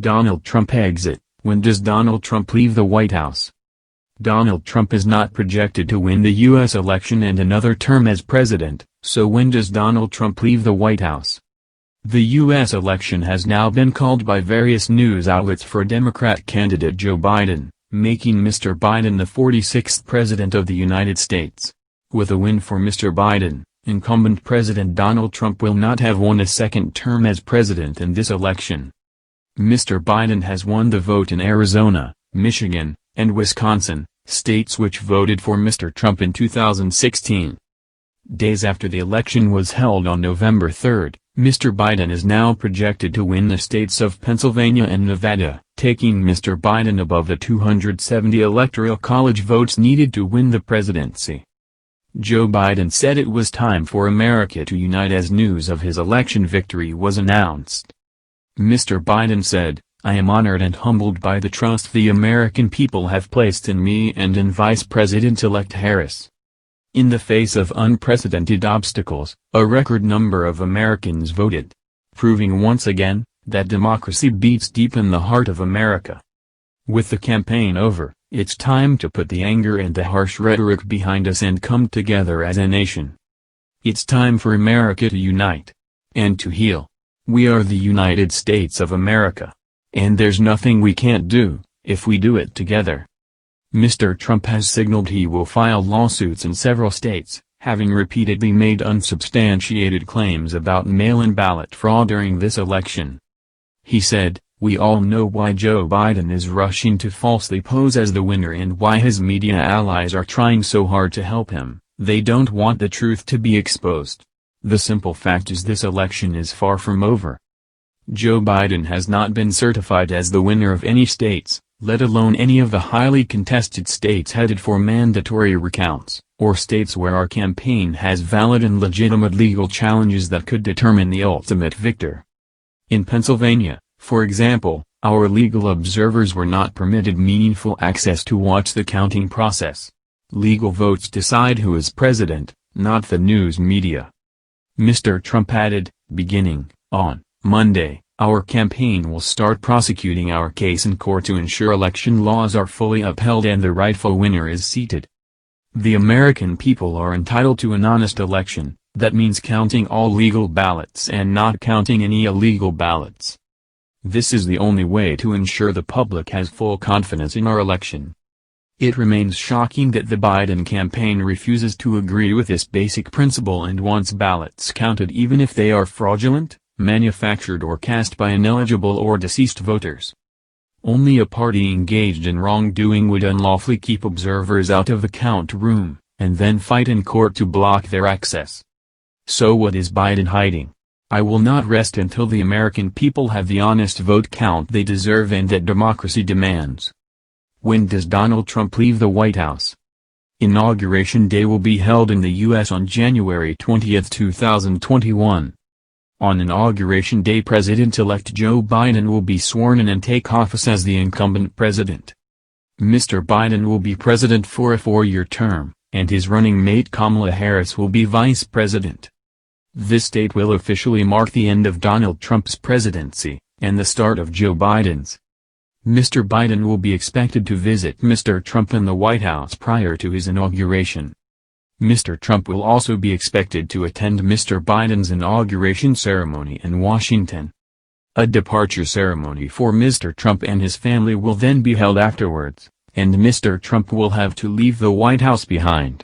Donald Trump exit. When does Donald Trump leave the White House? Donald Trump is not projected to win the U.S. election and another term as president, so when does Donald Trump leave the White House? The U.S. election has now been called by various news outlets for Democrat candidate Joe Biden, making Mr. Biden the 46th President of the United States. With a win for Mr. Biden, incumbent President Donald Trump will not have won a second term as president in this election. Mr. Biden has won the vote in Arizona, Michigan, and Wisconsin, states which voted for Mr. Trump in 2016. Days after the election was held on November 3, Mr. Biden is now projected to win the states of Pennsylvania and Nevada, taking Mr. Biden above the 270 Electoral College votes needed to win the presidency. Joe Biden said it was time for America to unite as news of his election victory was announced. Mr. Biden said, "I am honored and humbled by the trust the American people have placed in me and in Vice President-elect Harris." In the face of unprecedented obstacles, a record number of Americans voted, proving once again that democracy beats deep in the heart of America. With the campaign over, it's time to put the anger and the harsh rhetoric behind us and come together as a nation. It's time for America to unite and to heal. We are the United States of America. And there's nothing we can't do, if we do it together. Mr. Trump has signaled he will file lawsuits in several states, having repeatedly made unsubstantiated claims about mail-in ballot fraud during this election. He said, "We all know why Joe Biden is rushing to falsely pose as the winner and why his media allies are trying so hard to help him. They don't want the truth to be exposed. The simple fact is this election is far from over. Joe Biden has not been certified as the winner of any states, let alone any of the highly contested states headed for mandatory recounts, or states where our campaign has valid and legitimate legal challenges that could determine the ultimate victor. In Pennsylvania, for example, our legal observers were not permitted meaningful access to watch the counting process. Legal votes decide who is president, not the news media." Mr. Trump added, "Beginning on Monday, our campaign will start prosecuting our case in court to ensure election laws are fully upheld and the rightful winner is seated. The American people are entitled to an honest election, that means counting all legal ballots and not counting any illegal ballots. This is the only way to ensure the public has full confidence in our election." It remains shocking that the Biden campaign refuses to agree with this basic principle and wants ballots counted even if they are fraudulent, manufactured or cast by ineligible or deceased voters. Only a party engaged in wrongdoing would unlawfully keep observers out of the count room, and then fight in court to block their access. So what is Biden hiding? "I will not rest until the American people have the honest vote count they deserve and that democracy demands." When does Donald Trump leave the White House? Inauguration Day will be held in the U.S. on January 20, 2021. On Inauguration Day, President-elect Joe Biden will be sworn in and take office as the incumbent president. Mr. Biden will be president for a 4-year term, and his running mate Kamala Harris will be vice president. This date will officially mark the end of Donald Trump's presidency, and the start of Joe Biden's. Mr. Biden will be expected to visit Mr. Trump in the White House prior to his inauguration. Mr. Trump will also be expected to attend Mr. Biden's inauguration ceremony in Washington. A departure ceremony for Mr. Trump and his family will then be held afterwards, and Mr. Trump will have to leave the White House behind.